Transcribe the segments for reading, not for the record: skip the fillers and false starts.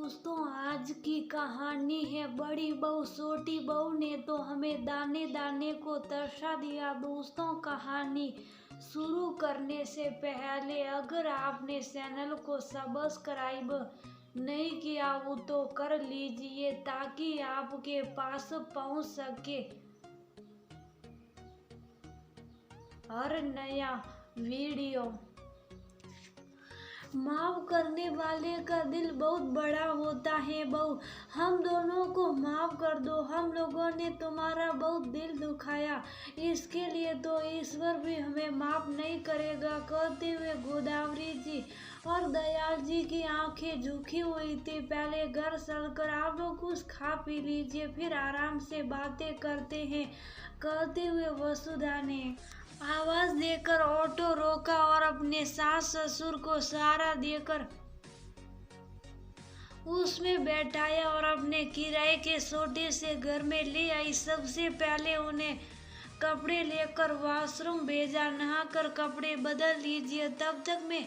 दोस्तों, आज की कहानी है बड़ी बहू छोटी बहू ने तो हमें दाने दाने को तरसा दिया। दोस्तों, कहानी शुरू करने से पहले अगर आपने चैनल को सब्सक्राइब नहीं किया हो तो कर लीजिए ताकि आपके पास पहुंच सके हर नया वीडियो। माफ करने वाले का दिल बहुत बड़ा होता है। बहू, हम दोनों को माफ कर दो, हम लोगों ने तुम्हारा बहुत दिल दुखाया, इसके लिए तो ईश्वर भी हमें माफ नहीं करेगा। कहते हुए गोदावरी जी और दयाल जी की आंखें झुकी हुई थी। पहले घर चलकर आप लोग कुछ खा पी लीजिए, फिर आराम से बातें करते हैं, कहते हुए वसुधा ने आवाज देकर ऑटो रोका और अपने सास ससुर को सहारा देकर उसमें बैठाया और अपने किराए के छोटे से घर में ले आई। सबसे पहले उन्हें कपड़े लेकर वॉशरूम भेजा। नहाकर कपड़े बदल लीजिए, तब तक मैं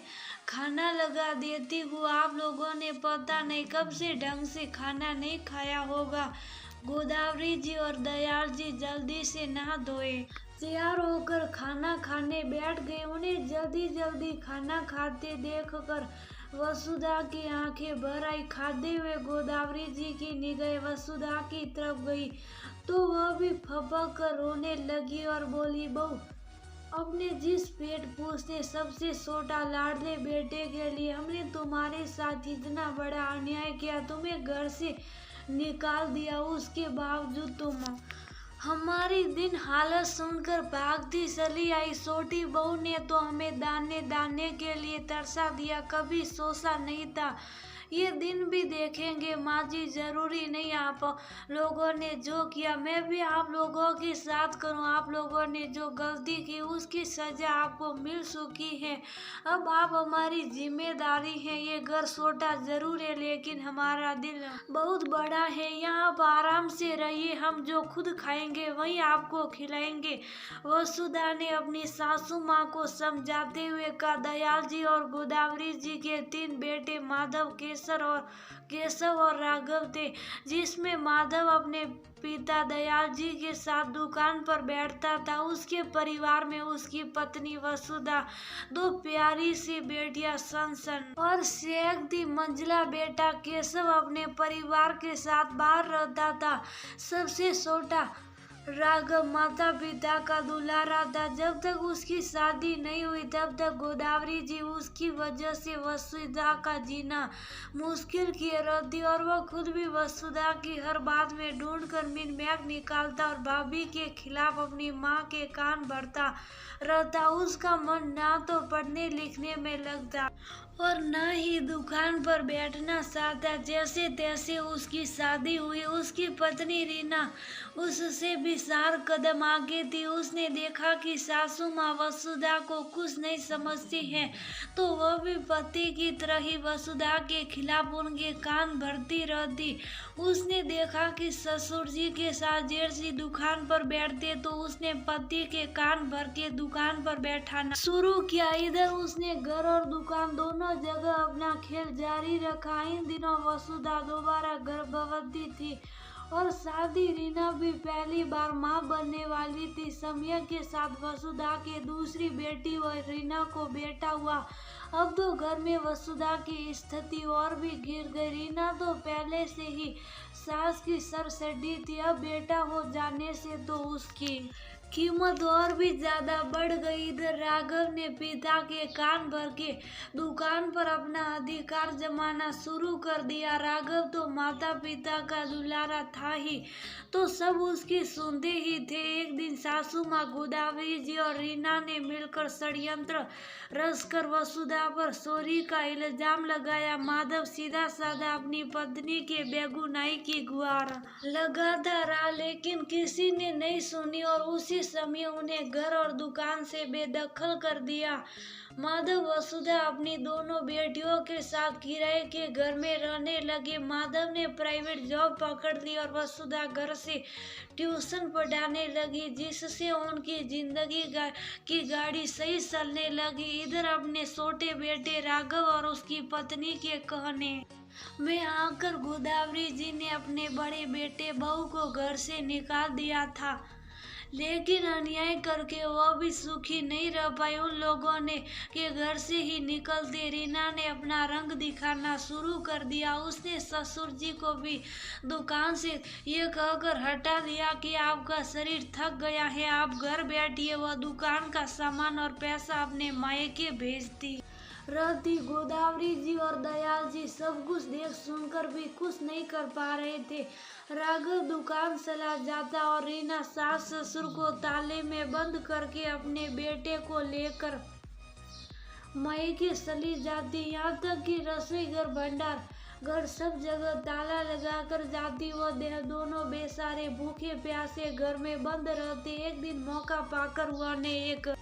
खाना लगा देती हूँ। आप लोगों ने पता नहीं कब से ढंग से खाना नहीं खाया होगा। गोदावरी जी और दयाल जी जल्दी से नहा धोए तैयार होकर खाना खाने बैठ गए। उन्हें जल्दी जल्दी खाना खाते देखकर वसुधा की आंखें भर आई। खाते हुए गोदावरी जी की निगाहें वसुधा की तरफ गई तो वह भी फपक कर रोने लगी और बोली, बहू, अपने जिस पेट पूछने सबसे छोटा लाडले बेटे के लिए हमने तुम्हारे साथ इतना बड़ा अन्याय किया, तुम्हें घर से निकाल दिया, उसके बावजूद तुम हमारी दिन हालत सुनकर भागती चली आई। छोटी बहू ने तो हमें दाने दाने के लिए तरसा दिया, कभी सोचा नहीं था ये दिन भी देखेंगे। माँ जी, जरूरी नहीं आप लोगों ने जो किया मैं भी आप लोगों के साथ करूँ। आप लोगों ने जो गलती की उसकी सजा आपको मिल चुकी है। अब आप हमारी जिम्मेदारी है। ये घर छोटा जरूर है लेकिन हमारा दिल बहुत बड़ा है। यहाँ आप आराम से रहिए, हम जो खुद खाएंगे वही आपको खिलाएंगे। वसुधा ने अपनी सासू माँ को समझाते हुए कहा। दयाल जी और गोदावरी जी के 3 बेटे माधव, केशव और राघव थे, जिसमें माधव अपने पिता दयाल जी के साथ दुकान पर बैठता था। उसके परिवार में उसकी पत्नी वसुधा, 2 प्यारी सी बेटियां सनसन और शेख थी। मंझला बेटा केशव अपने परिवार के साथ बाहर रहता था। सबसे छोटा राघव माता पिता का दुलारा था। जब तक उसकी शादी नहीं हुई तब तक गोदावरी जी उसकी वजह से वसुधा का जीना मुश्किल किए रहती और वह खुद भी वसुधा की हर बात में ढूंढकर मिनमैक निकालता और भाभी के खिलाफ अपनी माँ के कान भरता रहता। उसका मन ना तो पढ़ने लिखने में लगता और न ही दुकान पर बैठना चाहता। जैसे तैसे उसकी शादी हुई। उसकी पत्नी रीना उससे भी 4 कदम आगे थी। उसने देखा कि सासू माँ वसुधा को कुछ नहीं समझती है तो वह भी पति की तरह ही वसुधा के खिलाफ उनके कान भरती रहती। उसने देखा कि ससुर जी के साथ जेठ सी दुकान पर बैठते तो उसने पति के कान भर के दुकान पर बैठाना शुरू किया। इधर उसने घर और दुकान दोनों जगह अपना खेल जारी रखा। इन दिनों वसुधा दोबारा गर्भवती थी और शादी रीना भी पहली बार मां बनने वाली थी। समय के साथ वसुधा के दूसरी बेटी और रीना को बेटा हुआ। अब तो घर में वसुधा की स्थिति और भी गिर गई। रीना तो पहले से ही सास की सरसड़ी थी, अब बेटा हो जाने से तो उसकी कीमत और भी ज्यादा बढ़ गई। इधर राघव ने पिता के कान भर के दुकान पर अपना अधिकार जमाना शुरू कर दिया। राघव तो माता पिता का दुलारा था ही तो सब उसकी सुनते ही थे। एक दिन सासू माँ गोदावरी जी और रीना ने मिलकर षड्यंत्र रचकर वसुधा पर चोरी का इल्जाम लगाया। माधव सीधा साधा अपनी पत्नी के बेगुनाही की गुहार लगाता रहा लेकिन किसी ने नहीं सुनी और उसी समय उन्हें घर और दुकान से बेदखल कर दिया। माधव वसुधा अपनी दोनों बेटियों के साथ किराए के घर में रहने लगे। माधव ने प्राइवेट जॉब पकड़ ली और वसुधा घर से ट्यूशन पढ़ाने लगी, जिससे उनकी जिंदगी की गाड़ी सही चलने लगी। इधर अपने छोटे बेटे राघव और उसकी पत्नी के कहने मैं आकर गोदावरी जी ने अपने बड़े बेटे बहू को घर से निकाल दिया था, लेकिन अन्याय करके वो भी सुखी नहीं रह पाई। उन लोगों ने के घर से ही निकलते रीना ने अपना रंग दिखाना शुरू कर दिया। उसने ससुर जी को भी दुकान से ये कहकर हटा दिया कि आपका शरीर थक गया है, आप घर बैठिए। वह दुकान का सामान और पैसा अपने मायके भेजती रहती। गोदावरी जी और दयाल जी सब कुछ देख सुनकर भी कुछ नहीं कर पा रहे थे। राघव दुकान चला जाता और रीना सास ससुर को ताले में बंद करके अपने बेटे को लेकर मायके चली जाती। यहाँ तक कि रसोई घर, भंडार घर, सब जगह ताला लगाकर जाती। वह दोनों बेचारे भूखे प्यासे घर में बंद रहते। एक दिन मौका पाकर वह ने एक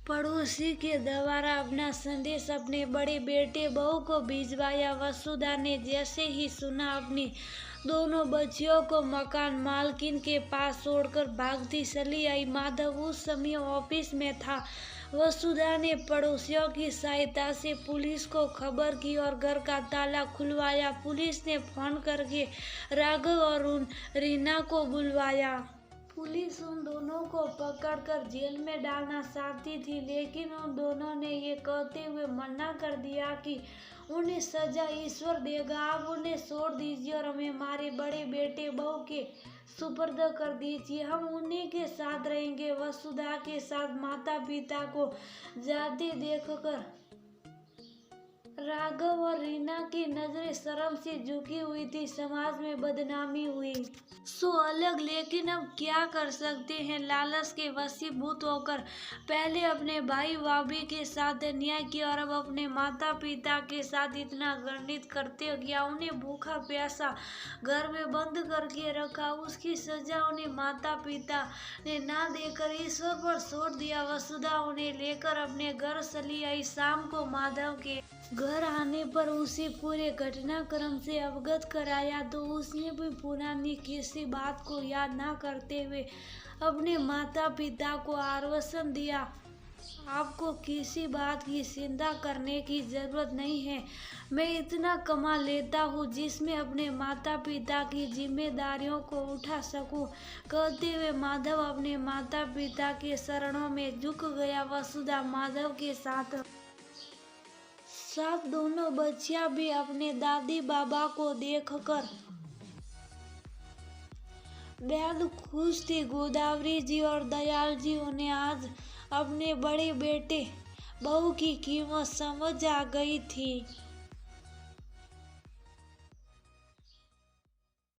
पड़ोसी के द्वारा अपना संदेश अपने बड़े बेटे बहू को भिजवाया। वसुधा ने जैसे ही सुना अपनी दोनों बच्चियों को मकान मालकिन के पास छोड़कर भागती चली आई। माधव उस समय ऑफिस में था। वसुधा ने पड़ोसियों की सहायता से पुलिस को खबर की और घर का ताला खुलवाया। पुलिस ने फोन करके राघव और उन रीना को बुलवाया। पुलिस उन दोनों को पकड़कर जेल में डालना चाहती थी, लेकिन उन दोनों ने ये कहते हुए मना कर दिया कि उन्हें सजा ईश्वर देगा। आप उन्हें छोड़ दीजिए और हमें हमारे बड़े बेटे बहू के सुपुर्द कर दीजिए, हम उन्हीं के साथ रहेंगे। वसुधा के साथ माता पिता को जाते देखकर राघव और रीना की नजरें शर्म से झुकी हुई थी। समाज में बदनामी हुई सो अलग, लेकिन अब क्या कर सकते हैं। लालच के वशीभूत होकर पहले अपने भाई भाभी के साथ अन्याय किया और अब अपने माता पिता के साथ इतना घृणित करते गया। उन्हें भूखा प्यासा घर में बंद करके रखा। उसकी सजा उन्हें माता पिता ने ना देकर ईश्वर पर छोड़ दिया। वसुधा उन्हें लेकर अपने घर चली आई। शाम को माधव के घर आने पर उसे पूरे घटनाक्रम से अवगत कराया तो उसने भी पुरानी किसी बात को याद ना करते हुए अपने माता पिता को आश्वासन दिया, आपको किसी बात की चिंता करने की जरूरत नहीं है, मैं इतना कमा लेता हूँ जिसमें अपने माता पिता की जिम्मेदारियों को उठा सकूं। कहते हुए माधव अपने माता पिता के चरणों में झुक गया। वसुधा माधव के साथ दोनों बच्चियां भी अपने दादी बाबा को देखकर बेहद खुश थी। गोदावरी जी और दयाल जी उन्हें आज अपने बड़े बेटे बहू की कीमत समझ आ गई थी।